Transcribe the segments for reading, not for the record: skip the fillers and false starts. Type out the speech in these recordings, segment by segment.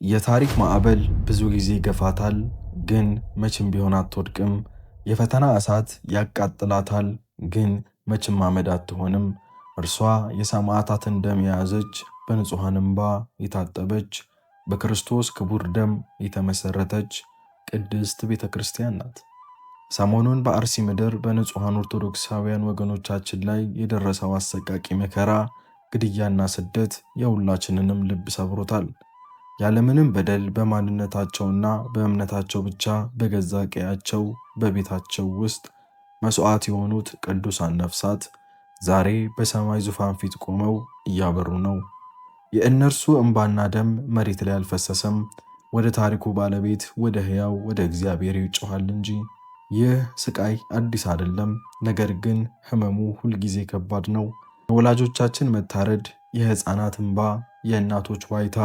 የታሪክ ማዕበል ብዙ ጊዜ ይገፋታል፣ ግን መቼም ቢሆን አትወድቅም። የፈተና እሳት ያቃጥላታል፣ ግን መቼም አመድ አትሆንም። እርሷ የሰማዕታትን ደም የያዘች፣ በንጹሐን እንባ የታጠበች፣ በክርስቶስ ክቡር ደም የተመሰረተች ቅድስት ቤተ ክርስቲያን ናት። ሰሞኑን በአርሲ ምድር በንጹሐን ኦርቶዶክሳውያን ወገኖቻችን ላይ የደረሰው አሰቃቂ መከራ፣ ግድያና ስደት የሁላችንንም ልብ ሰብሮታል። ያለምንም በደል በማንነታቸውና በእምነታቸው ብቻ በገዛ ቀያቸው በቤታቸው ውስጥ መሥዋዕት የሆኑት ቅዱሳን ነፍሳት ዛሬ በሰማይ ዙፋን ፊት ቆመው እያበሩ ነው። የእነርሱ እንባና ደም መሬት ላይ አልፈሰሰም፣ ወደ ታሪኩ ባለቤት ወደ ሕያው ወደ እግዚአብሔር ይጮኻል እንጂ። ይህ ስቃይ አዲስ አይደለም፣ ነገር ግን ሕመሙ ሁልጊዜ ከባድ ነው። የወላጆቻችን መታረድ፣ የሕፃናት እንባ፣ የእናቶች ዋይታ፣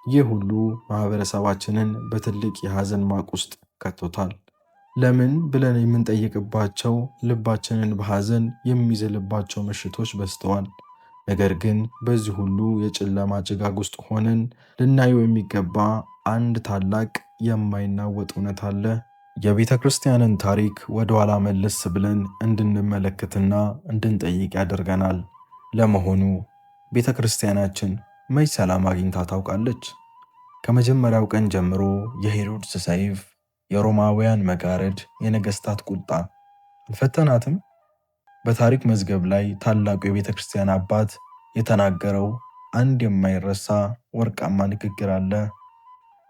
ይህ ሁሉ ማህበረሰባችንን በትልቅ የሐዘን ማቅ ውስጥ ከቶታል። ለምን ብለን የምንጠይቅባቸው፣ ልባችንን በሐዘን የሚዝልባቸው ምሽቶች በዝተዋል። ነገር ግን በዚህ ሁሉ የጨለማ ጭጋግ ውስጥ ሆነን ልናየው የሚገባ አንድ ታላቅ የማይናወጥ እውነት አለ። የቤተ ክርስቲያንን ታሪክ ወደ ኋላ መለስ ብለን እንድንመለከትና እንድንጠይቅ ያደርገናል። ለመሆኑ ቤተ ክርስቲያናችን መች ሰላም አግኝታ ታውቃለች? ከመጀመሪያው ቀን ጀምሮ የሄሮድስ ሰይፍ፣ የሮማውያን መጋረድ፣ የነገሥታት ቁጣ አልፈተናትም? በታሪክ መዝገብ ላይ ታላቁ የቤተ ክርስቲያን አባት የተናገረው አንድ የማይረሳ ወርቃማ ንግግር አለ።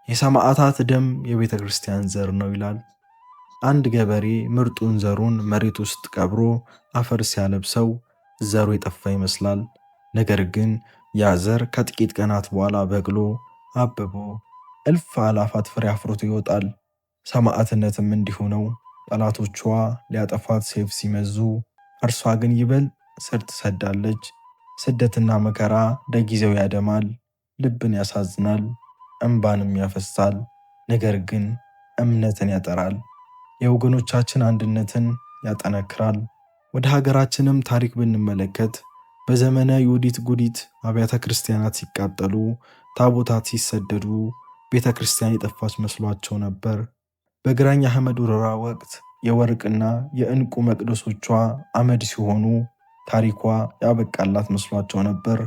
የሰማዕታት ደም የቤተ ክርስቲያን ዘር ነው ይላል። አንድ ገበሬ ምርጡን ዘሩን መሬት ውስጥ ቀብሮ አፈር ሲያለብሰው ዘሩ የጠፋ ይመስላል። ነገር ግን ያ ዘር ከጥቂት ቀናት በኋላ በቅሎ አብቦ እልፍ አላፋት ፍሬ አፍርቶ ይወጣል። ሰማዕትነትም እንዲሁ ነው። ጠላቶቿ ሊያጠፏት ሰይፍ ሲመዙ፣ እርሷ ግን ይበልጥ ስር ትሰዳለች። ስደትና መከራ ለጊዜው ያደማል፣ ልብን ያሳዝናል፣ እንባንም ያፈሳል። ነገር ግን እምነትን ያጠራል፣ የወገኖቻችን አንድነትን ያጠነክራል። ወደ ሀገራችንም ታሪክ ብንመለከት በዘመነ ዮዲት ጉዲት አብያተ ክርስቲያናት ሲቃጠሉ፣ ታቦታት ሲሰደዱ፣ ቤተ ክርስቲያን የጠፋች መስሏቸው ነበር። በግራኝ አህመድ ወረራ ወቅት የወርቅና የዕንቁ መቅደሶቿ አመድ ሲሆኑ ታሪኳ ያበቃላት መስሏቸው ነበር።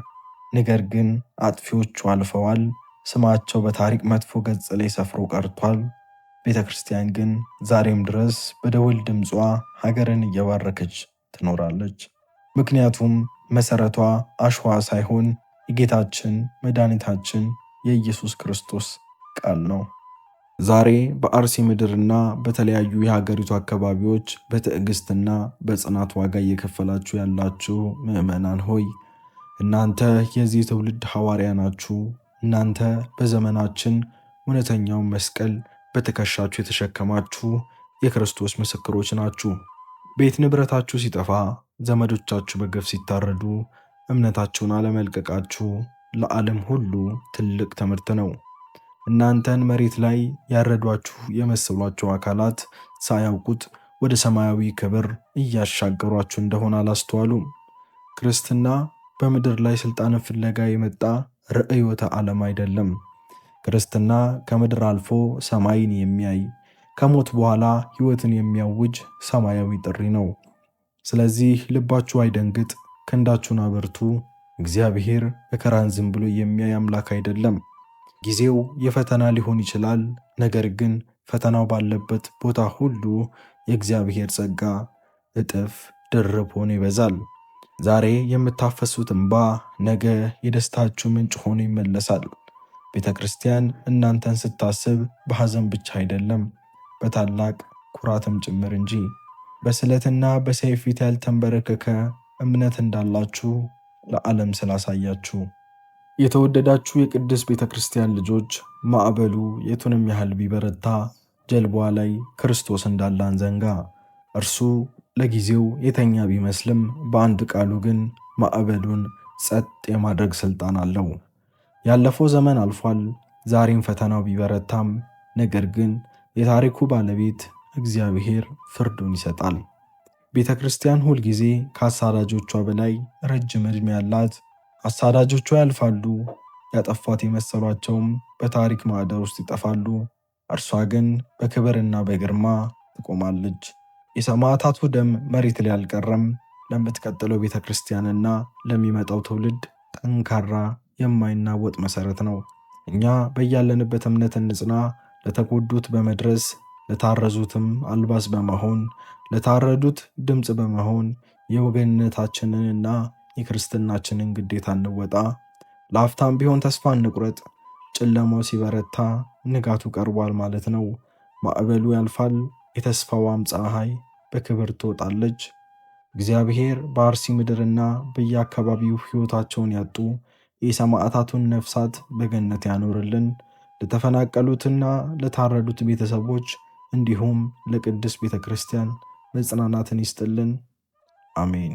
ነገር ግን አጥፊዎቹ አልፈዋል። ስማቸው በታሪክ መጥፎ ገጽ ላይ ሰፍሮ ቀርቷል። ቤተ ክርስቲያን ግን ዛሬም ድረስ በደወል ድምጿ ሀገርን እየባረከች ትኖራለች። ምክንያቱም መሠረቷ አሸዋ ሳይሆን የጌታችን መድኃኒታችን የኢየሱስ ክርስቶስ ቃል ነው። ዛሬ በአርሲ ምድርና በተለያዩ የሀገሪቱ አካባቢዎች በትዕግስትና በጽናት ዋጋ እየከፈላችሁ ያላችሁ ምዕመናን ሆይ፣ እናንተ የዚህ ትውልድ ሐዋርያ ናችሁ። እናንተ በዘመናችን እውነተኛውን መስቀል በትከሻችሁ የተሸከማችሁ የክርስቶስ ምስክሮች ናችሁ። ቤት ንብረታችሁ ሲጠፋ፣ ዘመዶቻችሁ በገፍ ሲታረዱ፣ እምነታችሁን አለመልቀቃችሁ ለዓለም ሁሉ ትልቅ ትምህርት ነው። እናንተን መሬት ላይ ያረዷችሁ የመሰሏቸው አካላት ሳያውቁት ወደ ሰማያዊ ክብር እያሻገሯችሁ እንደሆነ አላስተዋሉም። ክርስትና በምድር ላይ ሥልጣንን ፍለጋ የመጣ ርዕዮተ ዓለም አይደለም። ክርስትና ከምድር አልፎ ሰማይን የሚያይ፣ ከሞት በኋላ ሕይወትን የሚያውጅ ሰማያዊ ጥሪ ነው። ስለዚህ ልባችሁ አይደንግጥ፣ ክንዳችሁን አበርቱ። እግዚአብሔር መከራን ዝም ብሎ የሚያይ አምላክ አይደለም። ጊዜው የፈተና ሊሆን ይችላል። ነገር ግን ፈተናው ባለበት ቦታ ሁሉ የእግዚአብሔር ጸጋ እጥፍ ድርብ ሆኖ ይበዛል። ዛሬ የምታፈሱት እንባ ነገ የደስታችሁ ምንጭ ሆኖ ይመለሳል። ቤተ ክርስቲያን እናንተን ስታስብ በሐዘን ብቻ አይደለም፣ በታላቅ ኩራትም ጭምር እንጂ። በስለትና በሰይፍ ፊት ያልተንበረከከ እምነት እንዳላችሁ ለዓለም ስላሳያችሁ። የተወደዳችሁ የቅድስት ቤተ ክርስቲያን ልጆች፣ ማዕበሉ የቱንም ያህል ቢበረታ ጀልባዋ ላይ ክርስቶስ እንዳለ አንዘንጋ። እርሱ ለጊዜው የተኛ ቢመስልም በአንድ ቃሉ ግን ማዕበሉን ጸጥ የማድረግ ሥልጣን አለው። ያለፈው ዘመን አልፏል። ዛሬም ፈተናው ቢበረታም፣ ነገር ግን የታሪኩ ባለቤት እግዚአብሔር ፍርዱን ይሰጣል። ቤተ ክርስቲያን ሁልጊዜ ከአሳዳጆቿ በላይ ረጅም ዕድሜ ያላት። አሳዳጆቿ ያልፋሉ፣ ያጠፏት የመሰሏቸውም በታሪክ ማዕደር ውስጥ ይጠፋሉ። እርሷ ግን በክብርና በግርማ ትቆማለች። የሰማዕታቱ ደም መሬት ላይ አልቀረም። ለምትቀጥለው ቤተ ክርስቲያንና ለሚመጣው ትውልድ ጠንካራ የማይናወጥ መሠረት ነው። እኛ በያለንበት እምነት እንጽና። ለተጎዱት በመድረስ ለታረዙትም አልባስ በመሆን ለታረዱት ድምፅ በመሆን የወገንነታችንንና የክርስትናችንን ግዴታ እንወጣ። ለአፍታም ቢሆን ተስፋ እንቁረጥ። ጨለማው ሲበረታ ንጋቱ ቀርቧል ማለት ነው። ማዕበሉ ያልፋል፣ የተስፋዋም ፀሐይ በክብር ትወጣለች። እግዚአብሔር በአርሲ ምድርና በየአካባቢው ሕይወታቸውን ያጡ የሰማዕታቱን ነፍሳት በገነት ያኖርልን። ለተፈናቀሉትና ለታረዱት ቤተሰቦች እንዲሁም ለቅድስት ቤተ ክርስቲያን መጽናናትን ይስጥልን። አሜን።